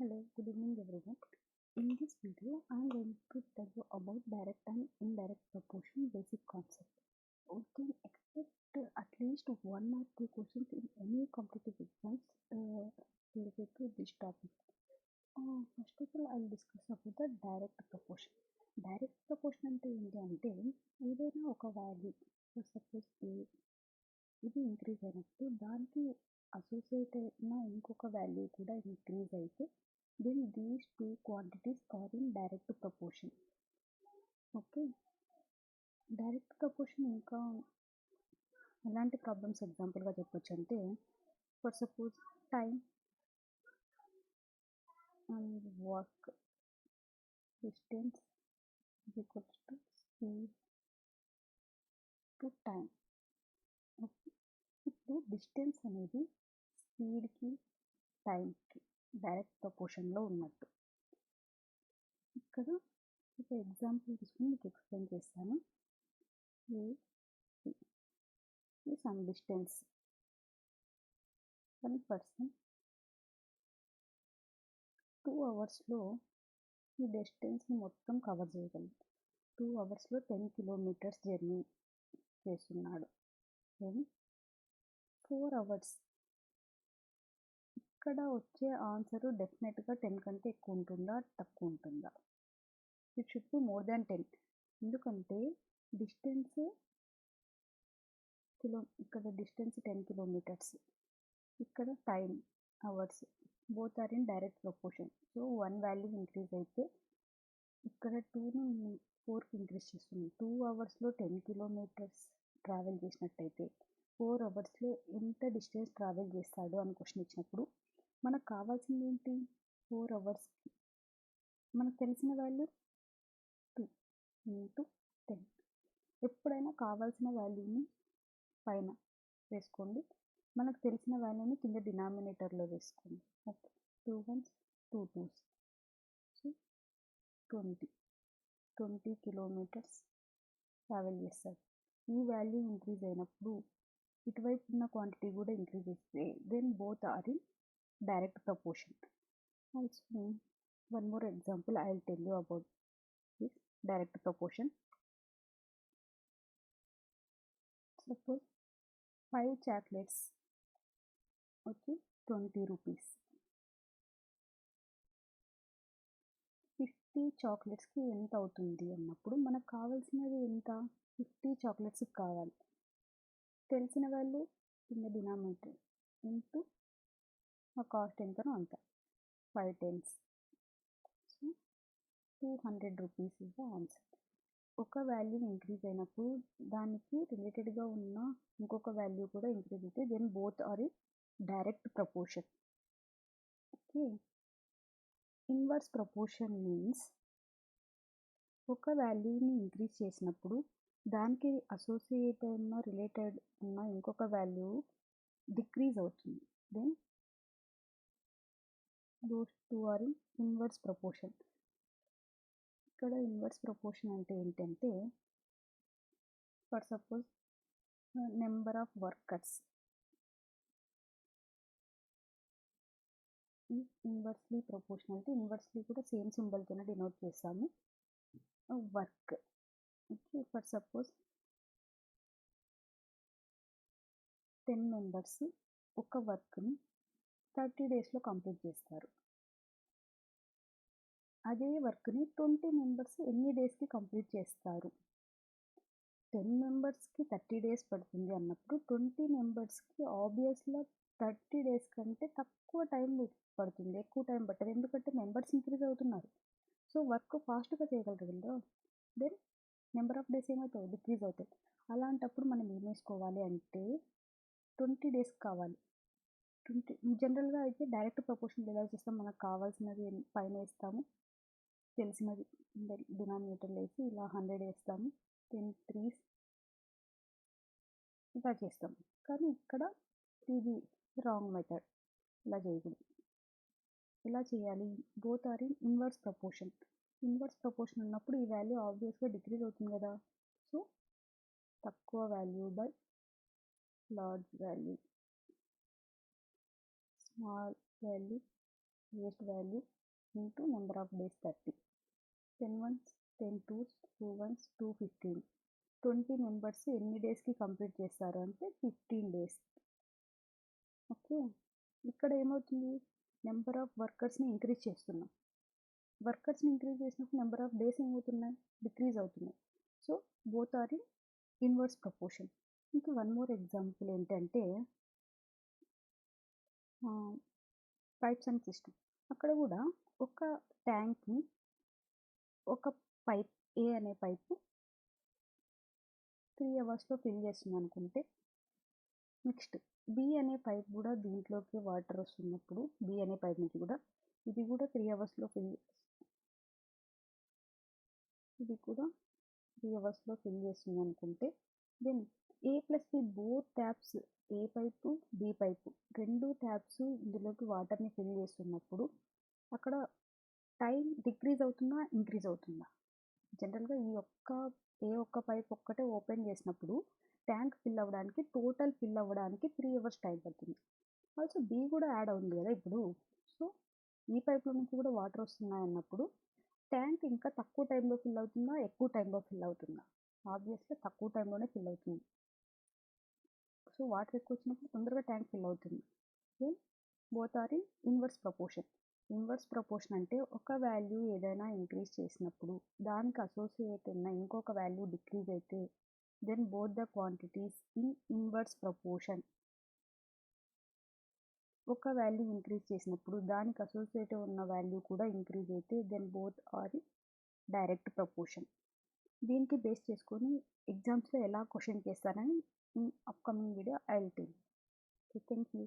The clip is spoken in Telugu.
Hello, good evening everyone. In this video, I am going to tell you about direct and indirect proportion basic concept. We can expect at least one or two questions in any competitive exams related to this topic. First of all, I'll discuss about the direct proportion. Direct proportion అంటే ఏంటి అంటే ఏదైనా ఒక వాల్యూ సపోజ్ ఇది ఇంక్రీజ్ అయినప్పుడు దానికి అసోసియేట్ అయిన ఇంకొక వాల్యూ కూడా ఇంక్రీజ్ అయితే then these two quantities are in direct proportion. Okay, direct proportion ఇంకా ఎలాంటి ప్రాబ్లమ్స్ ఎగ్జాంపుల్గా చెప్పొచ్చు అంటే for suppose time and work distance equals to speed to time. Okay, ఇప్పుడు డిస్టెన్స్ అనేది స్పీడ్కి టైంకి డైరెక్ట్ ప్రపోర్షన్లో ఉన్నట్టు. ఇక్కడ ఒక ఎగ్జాంపుల్ తీసుకుని మీకు ఎక్స్ప్లెయిన్ చేస్తాను. సమ్ డిస్టెన్స్ 1 పర్సన్ 2 అవర్స్లో ఈ డిస్టెన్స్ని మొత్తం కవర్ చేయగలరు. 2 అవర్స్లో 10 కిలోమీటర్స్ జర్నీ చేస్తున్నాడు. దెన్ 4 అవర్స్ ఇక్కడ వచ్చే ఆన్సర్ డెఫినెట్గా 10 కంటే ఎక్కువ ఉంటుందా తక్కువ ఉంటుందా? It should be more than 10. ఎందుకంటే డిస్టెన్స్ ఇక్కడ డిస్టెన్స్ 10 కిలోమీటర్స్, ఇక్కడ time hours, both are in direct proportion. So 1 value increase అయితే ఇక్కడ 2ని 4కి ఇంక్రీజ్ చేస్తుంది. 2 అవర్స్లో 10 కిలోమీటర్స్ ట్రావెల్ చేసినట్టయితే 4 అవర్స్లో ఎంత డిస్టెన్స్ ట్రావెల్ చేస్తాడు అని క్వశ్చన్ ఇచ్చినప్పుడు మనకు కావాల్సింది ఏంటి? 4 అవర్స్కి మనకు తెలిసిన వాల్యూ 2 ఇంటూ 10. ఎప్పుడైనా కావాల్సిన వాల్యూని పైన వేసుకోండి, మనకు తెలిసిన వాల్యూని కింద డినామినేటర్లో వేసుకోండి. Okay, 2 1s 2 2s, so 20 kilometres travel చేస్తారు. ఈ వాల్యూ ఇంక్రీజ్ అయినప్పుడు ఇటువైపు ఉన్న క్వాంటిటీ కూడా ఇంక్రీజ్ అయితే then both are in direct proportion. Also one more example I will tell you about this direct proportion. Suppose 5 chocolates వచ్చి 20 రూపీస్. 50 చాక్లెట్స్కి ఎంత అవుతుంది అన్నప్పుడు మనకు కావాల్సినది ఎంత? 50 చాక్లెట్స్కి కావాలి. తెలిసిన వాల్యూ కింద డినామినేటర్ ఇంటూ ఆ కాస్ట్ ఎంతనో అంత 5 tens, so 200 rupees is the answer. ఒక వాల్యూ ఇంక్రీజ్ అయినప్పుడు దానికి రిలేటెడ్గా ఉన్న ఇంకొక వాల్యూ కూడా ఇంక్రీజ్ అయితే then both are in direct proportion. Okay, inverse proportion means ఒక వాల్యూని ఇంక్రీజ్ చేసినప్పుడు దానికి అసోసియేట్ అయిన రిలేటెడ్ ఉన్న ఇంకొక వాల్యూ డిక్రీజ్ అవుతుంది. Then those two are in inverse proportion. ఇక్కడ ఇన్వర్స్ ప్రపోర్షన్ అంటే ఏంటంటే for suppose number of workers is inversely proportional. అంటే ఇన్వర్స్లీ కూడా సేమ్ సింబల్తోనే డినోట్ చేస్తాము. Work, okay, for suppose 10 members ఒక వర్క్ని 30 డేస్లో కంప్లీట్ చేస్తారు. అదే వర్క్ని 20 మెంబర్స్ ఎన్ని డేస్కి కంప్లీట్ చేస్తారు? 10 మెంబర్స్కి 30 డేస్ పడుతుంది అన్నప్పుడు 20 మెంబర్స్కి ఆబ్వియస్గా 30 డేస్ కంటే తక్కువ టైం పడుతుంది, ఎక్కువ టైం పట్టదు. ఎందుకంటే మెంబర్స్ ఇంక్రీజ్ అవుతున్నారు, సో వర్క్ ఫాస్ట్గా చేయగలరు కదా. దెన్ నెంబర్ ఆఫ్ డేస్ ఏమవుతాయి? డిక్రీజ్ అవుతాయి. అలాంటప్పుడు మనం ఏం వేసుకోవాలి అంటే 20 డేస్ కావాలి. 20 జనరల్గా అయితే డైరెక్ట్ ప్రపోర్షన్ ఎలా చేస్తాం? మనకు కావాల్సినది పైన వేస్తాము, తెలిసినది డినామినేటర్లో వేసి ఇలా 100 వేస్తాము, 10 3s ఇలా చేస్తాం. కానీ ఇక్కడ ఇది రాంగ్ మెథడ్, ఇలా చేయకూడదు. ఇలా చేయాలి, both are in inverse proportion. Inverse proportion ఉన్నప్పుడు ఈ వాల్యూ ఆబ్వియస్గా డిక్రీజ్ అవుతుంది కదా. సో తక్కువ value by large value, small value highest value into number of days 30. 10 ones, 10 twos, 2 ones, 2 15. 20 members ఎన్ని డేస్కి కంప్లీట్ చేస్తారు అంటే 15 డేస్. ఓకే, ఇక్కడ ఏమవుతుంది, నెంబర్ ఆఫ్ వర్కర్స్ని ఇంక్రీజ్ చేస్తున్నాం. వర్కర్స్ని ఇంక్రీజ్ చేసినప్పుడు నెంబర్ ఆఫ్ డేస్ ఏమవుతున్నాయి, డిక్రీజ్ అవుతున్నాయి. So both are in inverse proportion. ఇంకా వన్ మోర్ ఎగ్జాంపుల్ ఏంటంటే పైప్స్ అండ్ సిస్టమ్. అక్కడ కూడా ఒక ట్యాంక్ని ఒక పైప్, ఏ అనే పైపు 3 అవర్స్లో ఫిల్ చేస్తుంది అనుకుంటే, నెక్స్ట్ బి అనే పైప్ కూడా దీంట్లోకి వాటర్ వస్తున్నప్పుడు బి అనే పైప్ నుంచి కూడా ఇది కూడా 3 అవర్స్లో ఫిల్ చేస్తుంది అనుకుంటే, దెన్ ఏ ప్లస్ బి బోత్ ట్యాప్స్, ఏ పైపు బి పైపు రెండు ట్యాప్స్ ఇందులోకి వాటర్ని ఫిల్ చేస్తున్నప్పుడు అక్కడ టైం డిక్రీజ్ అవుతుందా, ఇంక్రీజ్ అవుతుందా? జనరల్గా ఏ ఒక్క పైప్ ఒక్కటే ఓపెన్ చేసినప్పుడు ట్యాంక్ ఫిల్ అవ్వడానికి, టోటల్ ఫిల్ అవ్వడానికి 3 అవర్స్ టైం పడుతుంది. ఆల్సో బి కూడా యాడ్ అవుతుంది కదా ఇప్పుడు. సో ఈ పైప్లో నుంచి కూడా వాటర్ వస్తున్నాయి అన్నప్పుడు ట్యాంక్ ఇంకా తక్కువ టైంలో ఫిల్ అవుతుందా, ఎక్కువ టైంలో ఫిల్ అవుతుందా? ఆబ్వియస్గా తక్కువ టైంలోనే ఫిల్ అవుతుంది. సో వాటర్ ఎక్కువ వచ్చినప్పుడు తొందరగా ట్యాంక్ ఫిల్ అవుతుంది. Then both are in inverse proportion. Inverse proportion అంటే ఒక వాల్యూ ఏదైనా ఇంక్రీజ్ చేసినప్పుడు దానికి అసోసియేట్ ఉన్న ఇంకొక వాల్యూ డిక్రీజ్ అయితే then both the quantities in inverse proportion. ఒక వాల్యూ ఇంక్రీజ్ చేసినప్పుడు దానికి అసోసియేట్ ఉన్న వాల్యూ కూడా ఇంక్రీజ్ అయితే then both are in direct proportion. దీనికి బేస్ చేసుకొని ఎగ్జామ్స్లో ఎలా క్వశ్చన్ చేస్తారని in upcoming video I will tell. Thank you.